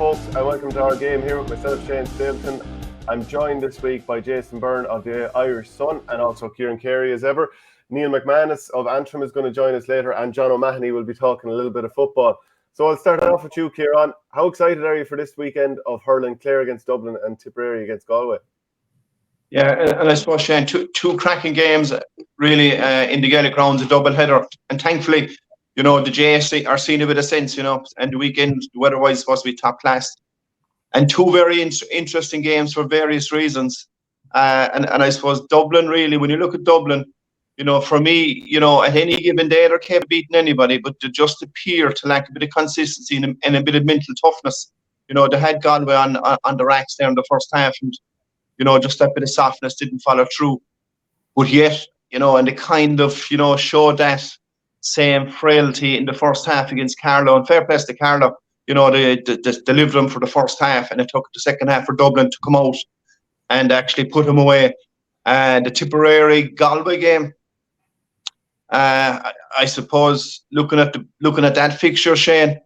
folks, and welcome to our game here with myself, Shane Stapleton. I'm joined this week by Jason Byrne of the Irish Sun and also Ciaran Carey as ever. Neil McManus of Antrim is going to join us later, and John O'Mahony will be talking a little bit of football. So I'll start off with you, Ciaran. How excited are you for this weekend of hurling Clare against Dublin and Tipperary against Galway? Yeah, and I suppose, Shane, two cracking games really in the Gaelic grounds, a double header, and thankfully, the JSC are seeing a bit of sense, and the weekend, weather-wise, is supposed to be top class. And two very interesting games for various reasons. And I suppose Dublin, really, when you look at Dublin, for me, at any given day, they're capable of beating anybody, but they just appear to lack a bit of consistency and a bit of mental toughness. They had Galway on the racks there in the first half, and, just that bit of softness didn't follow through. But yet, and they kind of, showed that same frailty in the first half against Carlow. And fair play to Carlow, they delivered them for the first half, and it took the second half for Dublin to come out and actually put them away. The Tipperary Galway game, I suppose, looking at that fixture, Shane,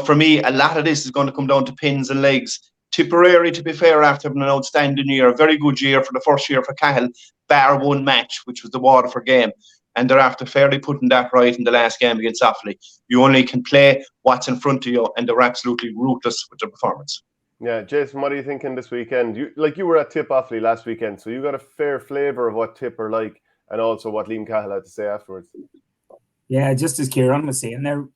for me, a lot of this is going to come down to pins and legs. Tipperary, to be fair, after having an outstanding year, a very good year for the first year for Cahill, bar one match, which was the Waterford game. And they're after fairly putting that right in the last game against Offaly. You only can play what's in front of you, and they're absolutely ruthless with their performance. Yeah, Jason, what are you thinking this weekend? You were at Tip Offaly last weekend, so you got a fair flavour of what Tip are like and also what Liam Cahill had to say afterwards. Yeah, just as Ciaran was saying there,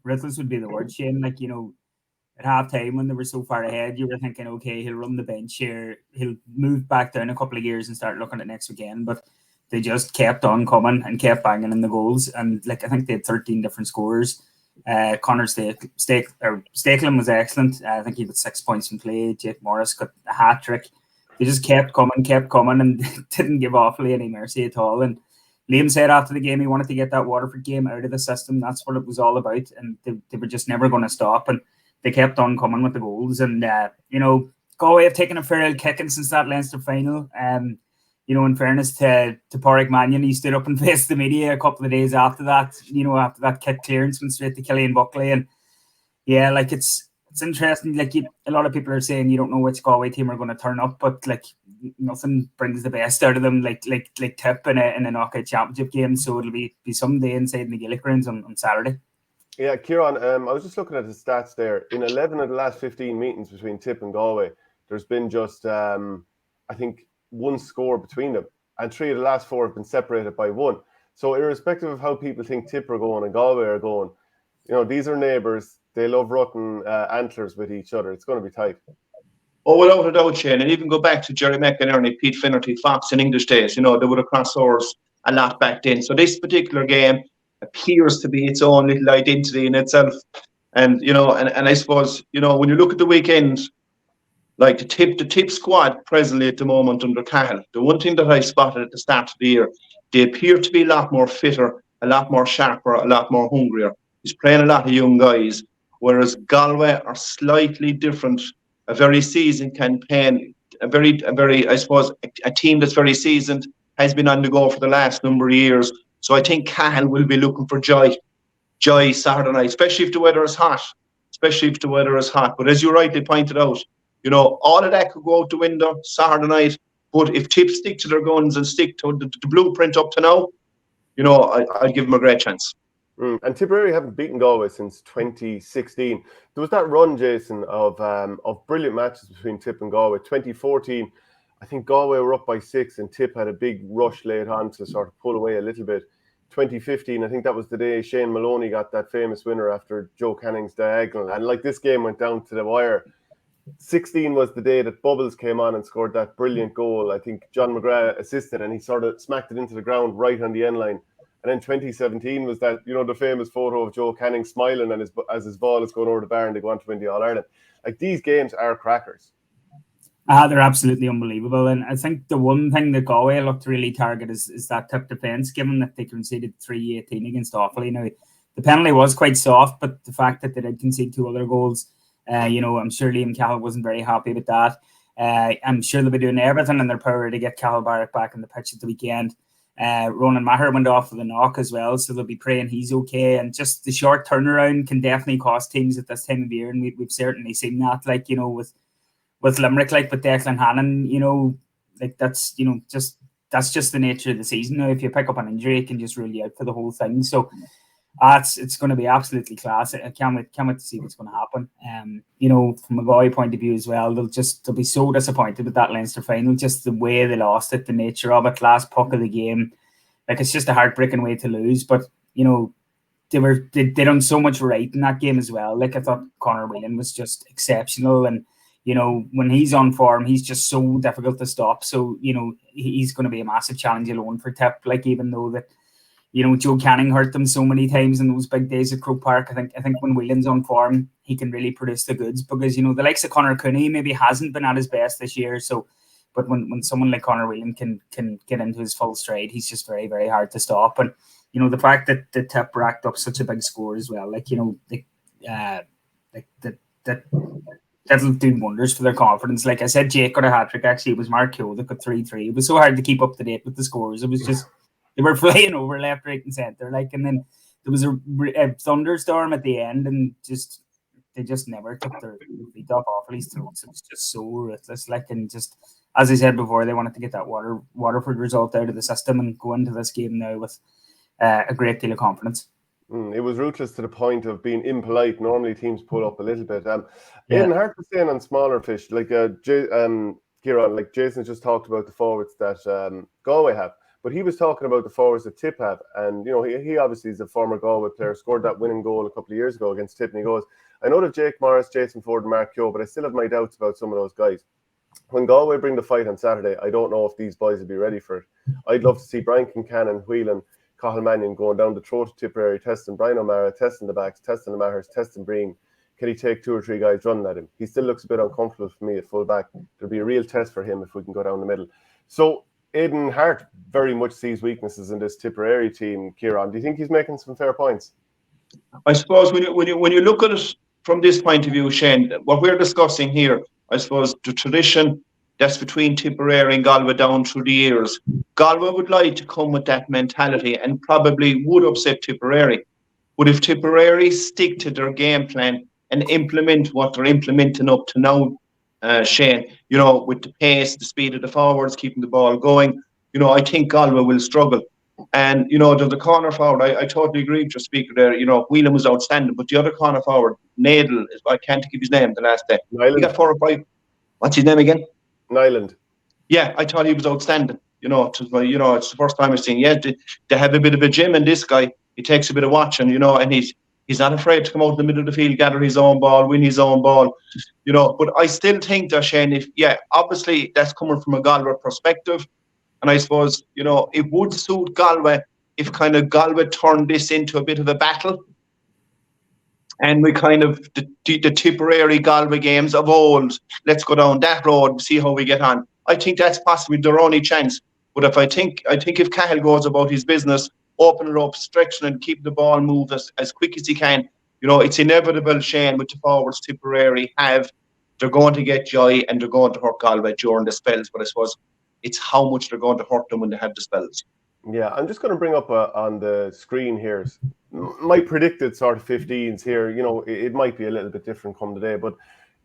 ruthless would be the word, Shane. At half time when they were so far ahead, you were thinking, okay, he'll run the bench here, he'll move back down a couple of gears and start looking at next weekend. But they just kept on coming and kept banging in the goals. And I think they had 13 different scorers. Connor Stakelin was excellent. I think he got 6 points from play. Jake Morris got a hat trick. They just kept coming and didn't give Offaly any mercy at all. And Liam said after the game he wanted to get that Waterford game out of the system. That's what it was all about. And they were just never going to stop. And they kept on coming with the goals. And, Galway have taken a fair kicking since that Leinster final. In fairness to Pádraig Mannion, he stood up and faced the media a couple of days after that, after that kick clearance went straight to Killian Buckley. And yeah, it's interesting. A lot of people are saying you don't know which Galway team are going to turn up, but nothing brings the best out of them like Tip in a knockout championship game. So it'll be someday inside in the Gaelic grounds on Saturday. Yeah, Ciaran, I was just looking at the stats there. In 11 of the last 15 meetings between Tip and Galway, there's been just, I think, one score between them, and 3 of the last 4 have been separated by 1. So irrespective of how people think Tip are going and Galway are going, these are neighbours. They love rutting antlers with each other. It's going to be tight. Oh, without a doubt, Shane. And even go back to Jerry McInerney, Pete Finnerty, Fox in English days, they would have crossed swords a lot back then. So this particular game appears to be its own little identity in itself. And, and I suppose, when you look at the weekend, like the tip squad presently at the moment under Cahill, the one thing that I spotted at the start of the year, they appear to be a lot more fitter, a lot more sharper, a lot more hungrier. He's playing a lot of young guys, whereas Galway are slightly different. A very seasoned campaign, a very, I suppose, a team that's very seasoned, has been on the go for the last number of years. So I think Cahill will be looking for joy Saturday night, especially if the weather is hot. But as you rightly pointed out, all of that could go out the window Saturday night. But if Tip stick to their guns and stick to the blueprint up to now, I'd give them a great chance. And Tipperary haven't beaten Galway since 2016. There was that run, Jason, of brilliant matches between Tip and Galway. 2014, I think Galway were up by 6 and Tip had a big rush late on to sort of pull away a little bit. 2015, I think that was the day Shane Maloney got that famous winner after Joe Canning's diagonal. And this game went down to the wire. 16 was the day that Bubbles came on and scored that brilliant goal. I think John McGrath assisted and he sort of smacked it into the ground right on the end line. And then 2017 was that, the famous photo of Joe Canning smiling and as his ball is going over the bar and they go on to win the All-Ireland. These games are crackers. They're absolutely unbelievable. And I think the one thing that Galway looked to really target is that Tip defence, given that they conceded 3-18 against Offaly. Now, the penalty was quite soft, but the fact that they did concede 2 other goals, I'm sure Liam Cahill wasn't very happy with that. I'm sure they'll be doing everything in their power to get Cahill Barrett back in the pitch at the weekend. Ronan Maher went off with a knock as well, so they'll be praying he's okay. And just the short turnaround can definitely cost teams at this time of year, and we've certainly seen that, like, you know, with Limerick, like with Declan Hannon, you know, like that's, you know, that's just the nature of the season. Now, if you pick up an injury, it can just rule you out for the whole thing. So it's going to be absolutely class. I can't wait to see what's going to happen. You know, from a Galway point of view as well, they'll be so disappointed with that Leinster final, just the way they lost it, the nature of it, last puck of the game. Like, it's just a heartbreaking way to lose. But, you know, they done so much right in that game as well. Like, I thought Conor Whelan was just exceptional, and you know, when he's on form, he's just so difficult to stop. So, you know, he's going to be a massive challenge alone for Tip. Like, even though that, you know, Joe Canning hurt them so many times in those big days at Croke Park, I think when Whelan's on form, he can really produce the goods, because, you know, the likes of Conor Cooney maybe hasn't been at his best this year. So, but when someone like Conor Whelan can get into his full stride, he's just very, very hard to stop. And, you know, the fact that the Tip racked up such a big score as well, like, you know, that'll do wonders for their confidence. Like I said, Jake got a hat-trick. Actually, it was Mark Keogh that got 3-3. It was so hard to keep up to date with the scores. It was just, they were flying over left, right, and centre. Like, and then there was a thunderstorm at the end, and they just never took their feet off Offaly's throats. It was just so ruthless. Like, and just, as I said before, they wanted to get that Waterford result out of the system and go into this game now with a great deal of confidence. It was ruthless to the point of being impolite. Normally teams pull up a little bit. Aidan, hard to stay on smaller fish. Like Ciaran, like Jason just talked about the forwards that Galway have, but he was talking about the forwards that Tip have. And, you know, he obviously is a former Galway player, scored that winning goal a couple of years ago against Tip. And he goes, I know that Jake Morris, Jason Ford and Mark Keogh, but I still have my doubts about some of those guys. When Galway bring the fight on Saturday, I don't know if these boys will be ready for it. I'd love to see Brian Kincannon, Whelan, Cathal Mannion going down the throat of Tipperary, testing Brian O'Mara, testing the backs, testing the Mahers, testing Breen. Can he take 2 or 3 guys running at him? He still looks a bit uncomfortable for me at full back. There'll be a real test for him if we can go down the middle. So Aidan Hart very much sees weaknesses in this Tipperary team. Ciaran, do you think he's making some fair points? I suppose when you look at it from this point of view, Shane, what we're discussing here, I suppose the tradition that's between Tipperary and Galway down through the years. Galway would like to come with that mentality and probably would upset Tipperary. But if Tipperary stick to their game plan and implement what they're implementing up to now, Shane, you know, with the pace, the speed of the forwards, keeping the ball going, you know, I think Galway will struggle. And, you know, the corner forward, I totally agree with your speaker there. You know, Whelan was outstanding, but the other corner forward, Nadel, I can't give his name the last day. Nyland. He got 4 or 5. What's his name again? Nyland. Yeah, I thought he was outstanding. You know, it's the first time I've seen. Yeah, they have a bit of a gym, and this guy, he takes a bit of watching, you know, and he's not afraid to come out in the middle of the field, gather his own ball, win his own ball, you know. But I still think that, Shane, obviously that's coming from a Galway perspective, and I suppose, you know, it would suit Galway if kind of Galway turned this into a bit of a battle. And we kind of, the Tipperary Galway games of old, let's go down that road, see how we get on. I think that's possibly their only chance. But I think if Cahill goes about his business, open it up, stretching and keep the ball move as quick as he can, you know, it's inevitable, Shane, with the forwards Tipperary have, they're going to get joy and they're going to hurt Galway during the spells. But I suppose it's how much they're going to hurt them when they have the spells. Yeah, I'm just going to bring up on the screen here my predicted sort of 15s here. You know, it might be a little bit different come today, but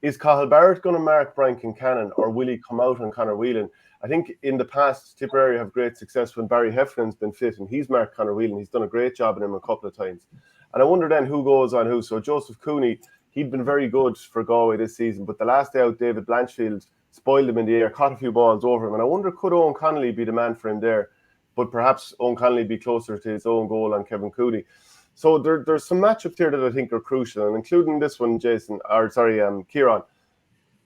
is Cathal Barrett going to mark Brian Kincannon, or will he come out on Conor Whelan? I think in the past, Tipperary have great success when Barry Hefflin's been fit and he's marked Conor Whelan. He's done a great job in him a couple of times. And I wonder then who goes on who. So Joseph Cooney, he'd been very good for Galway this season, but the last day out, David Blanchfield spoiled him in the air, caught a few balls over him. And I wonder, could Owen Connolly be the man for him there? But perhaps Owen Connolly be closer to his own goal on Kevin Cooney. So there's some matchups here that I think are crucial, and including this one, Ciaran.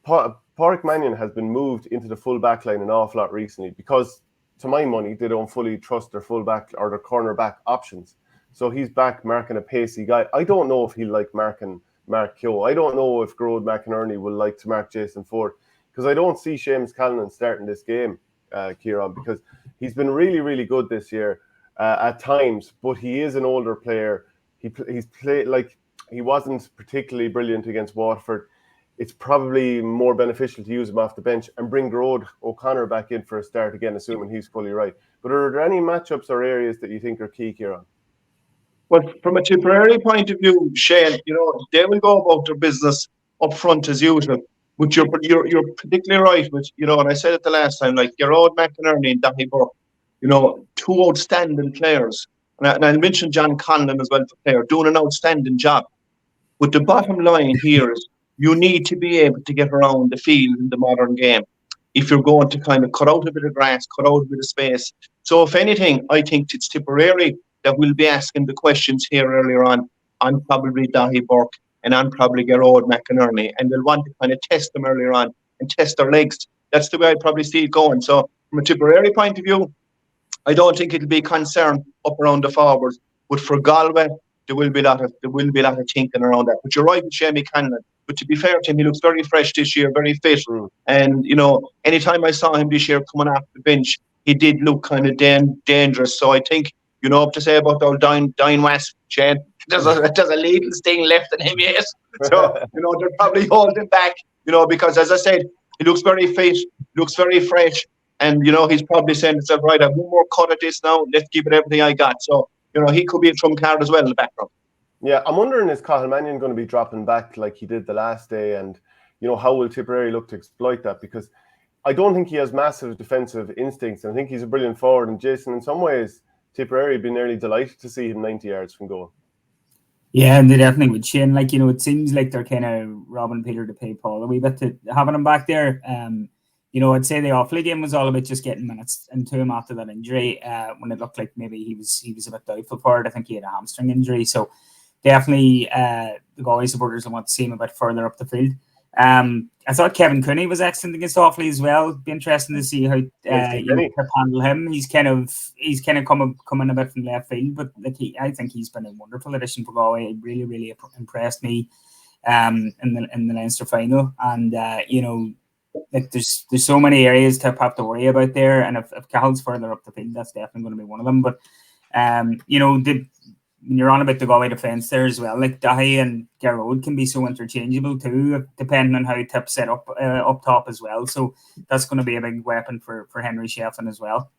Pádraig Mannion has been moved into the full back line an awful lot recently because, to my money, they don't fully trust their full back or their corner back options. So he's back marking a pacey guy. I don't know if he'll like marking Mark Keogh. I don't know if Gerard McInerney will like to mark Jason Ford, because I don't see Seamus Callanan starting this game, Ciaran, because he's been really, really good this year at times, but he is an older player. He's played, like, he wasn't particularly brilliant against Waterford. it's probably more beneficial to use him off the bench and bring Gerard O'Connor back in for a start again, assuming he's fully right. But are there any matchups or areas that you think are key, Ciaran? Well, from a Tipperary point of view, Shane, they will go about their business up front as usual. But you're particularly right with, and I said it the last time, like Gerard McInerney and Daithí Burke, two outstanding players. And I'll mention John Conlon as well for player, doing an outstanding job. But the bottom line here is you need to be able to get around the field in the modern game if you're going to kind of cut out a bit of grass, cut out a bit of space. So if anything, I think it's Tipperary that will be asking the questions here earlier on probably Daithí Burke and on probably Gerard McInerney. And they'll want to kind of test them earlier on and test their legs. That's the way I'd probably see it going. So from a Tipperary point of view, I don't think it'll be a concern up around the forwards. But for Galway, there will be a lot of thinking around that. But you're right with Jamie Conlon. But to be fair to him, he looks very fresh this year, very fit. And, anytime I saw him this year coming off the bench, he did look kind of dangerous. So I think, up to say about the old Dine West, Shane, there's a little sting left in him, yes. So, they're probably holding back, because as I said, he looks very fit, looks very fresh. And, he's probably saying to himself, right, I have one more cut at this now. Let's give it everything I got. So, he could be a trump card as well in the background. Yeah, I'm wondering, is Cathal Mannion going to be dropping back like he did the last day? And, how will Tipperary look to exploit that? Because I don't think he has massive defensive instincts. And I think he's a brilliant forward. And Jason, in some ways, Tipperary have been nearly delighted to see him 90 yards from goal. Yeah, and they definitely would. Shane, it seems like they're kind of robbing Peter to pay Paul a wee bit to having him back there. I'd say the Offaly game was all about just getting minutes into him after that injury. When it looked like maybe he was a bit doubtful for it. I think he had a hamstring injury. So definitely the Galway supporters will want to see him a bit further up the field. I thought Kevin Cooney was excellent against Offaly as well. Be interesting to see how you handle him. He's kind of coming a bit from left field, but I think he's been a wonderful addition for Galway. It really, really impressed me in the Leinster final. And there's so many areas to have to worry about there. And if Cahill's further up the field, that's definitely going to be one of them. But when you're on about the Galway defence there as well, like Daithí and Gerard can be so interchangeable too, depending on how Tip's set up top as well. So that's going to be a big weapon for Henry Shefflin as well.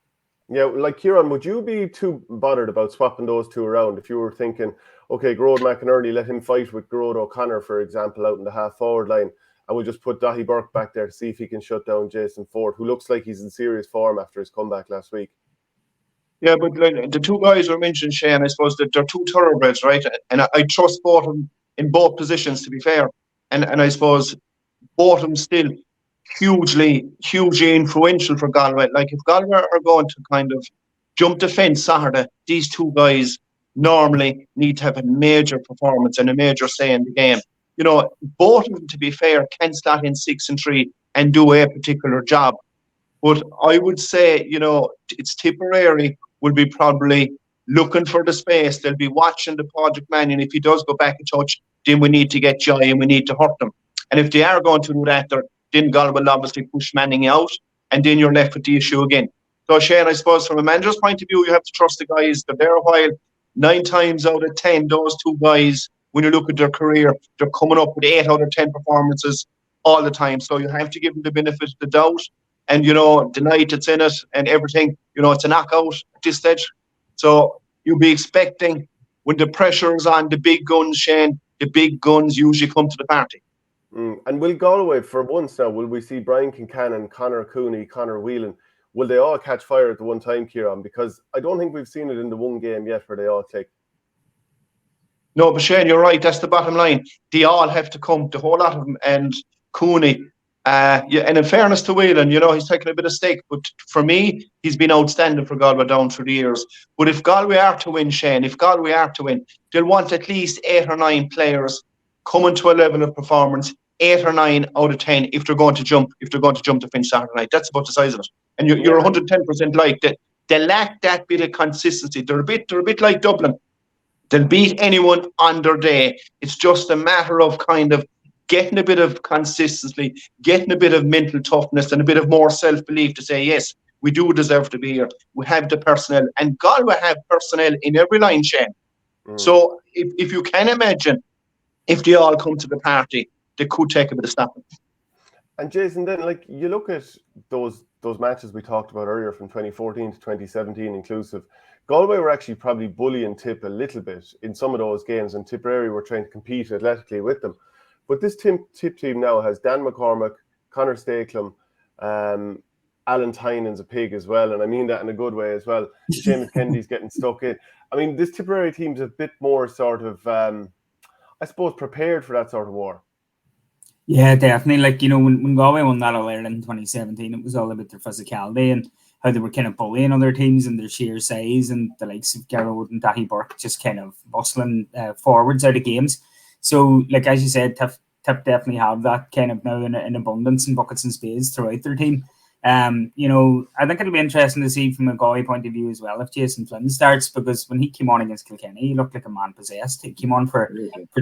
Yeah, like Ciaran, would you be too bothered about swapping those two around if you were thinking, okay, Gerard McInerney, let him fight with Gerard O'Connor, for example, out in the half-forward line, and we'll just put Daithí Burke back there to see if he can shut down Jason Ford, who looks like he's in serious form after his comeback last week. Yeah, but the two guys were mentioned, Shane, I suppose that they're two thoroughbreds, right? And I trust both of them in both positions, to be fair. And I suppose both of them still hugely influential for Galway. Like, if Galway are going to kind of jump the fence Saturday, these two guys normally need to have a major performance and a major say in the game. Both of them, to be fair, can slot in 6 and 3 and do a particular job. But I would say, it's Tipperary will be probably looking for the space. They'll be watching the Padraig Mannion. If he does go back a touch, then we need to get Joy and we need to hurt them. And if they are going to do that, then Galway will obviously push Manning out, and then you're left with the issue again. So, Shane, I suppose from a manager's point of view, you have to trust the guys. They're there a while. 9 times out of 10, those two guys, when you look at their career, they're coming up with 8 out of 10 performances all the time. So you have to give them the benefit of the doubt. And, the night it's in it and everything, it's a knockout at this stage. So you'll be expecting, when the pressure is on the big guns, Shane, the big guns usually come to the party. And will Galway, for once now, will we see Brian Kincannon, Conor Cooney, Conor Whelan, will they all catch fire at the one time, Ciaran? Because I don't think we've seen it in the one game yet where they all click. No, but Shane, you're right. That's the bottom line. They all have to come, the whole lot of them. And Cooney, and in fairness to Whelan, he's taken a bit of stake. But for me, he's been outstanding for Galway down through the years. But if Galway are to win, Shane, they'll want at least 8 or 9 players coming to a level of performance, 8 or 9 out of 10 if they're going to jump to finish Saturday night. That's about the size of it. And you're 110% like that. They lack that bit of consistency. They're a bit like Dublin. They'll beat anyone on their day. It's just a matter of kind of getting a bit of consistency, getting a bit of mental toughness and a bit of more self-belief to say, yes, we do deserve to be here. We have the personnel. And Galway have personnel in every line, Shane. So if you can imagine, if they all come to the party, they could take a bit of stopping. And Jason, then like you look at those matches we talked about earlier from 2014 to 2017 inclusive, Galway were actually probably bullying Tip a little bit in some of those games, and Tipperary were trying to compete athletically with them. But this Tip team now has Dan McCormack, Conor Stakelum, Alan Tynan's a pig as well, and I mean that in a good way as well. Seamus Kennedy's getting stuck in. I mean, this Tipperary team's a bit more sort of, I suppose, prepared for that sort of war. Yeah, definitely. Like, you know, when Galway won that All-Ireland in 2017, it was all about their physicality and how they were kind of bullying other teams and their sheer size, and the likes of Garrod and Dahi Burke just kind of bustling forwards out of games. So, like, as you said, Tip definitely have that kind of now in abundance in buckets and spades throughout their team. You know, I think it'll be interesting to see from a Galway point of view as well if Jason Flynn starts, because when he came on against Kilkenny, he looked like a man possessed. He came on for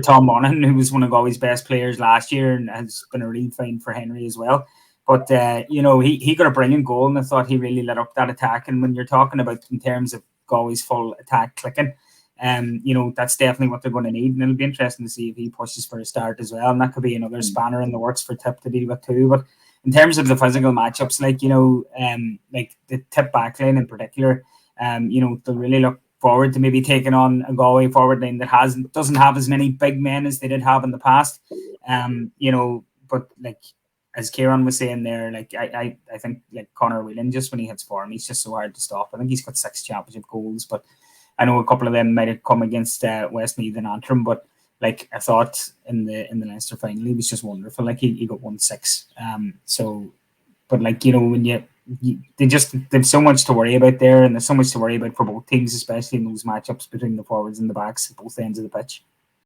Tom Monaghan, who was one of Galway's best players last year and has been a real find for Henry as well. But, you know, he got a brilliant goal, and I thought he really lit up that attack. And when you're talking about in terms of Galway's full attack clicking, you know, that's definitely what they're going to need. And it'll be interesting to see if he pushes for a start as well. And that could be another spanner in the works for Tip to deal with too. But in terms of the physical matchups, like, you know, like the Tip backline in particular, you know, they'll really look forward to maybe taking on a Galway forward line that doesn't have as many big men as they did have in the past. You know, but like as Ciaran was saying there, like I think like Conor Whelan, just when he hits form, he's just so hard to stop. I think he's got 6 championship goals, but I know a couple of them might have come against Westmeath and Antrim, but like I thought in the Leinster final, he was just wonderful. Like he got 1-6. So, but like, you know, when they've so much to worry about there, and there's so much to worry about for both teams, especially in those matchups between the forwards and the backs at both ends of the pitch.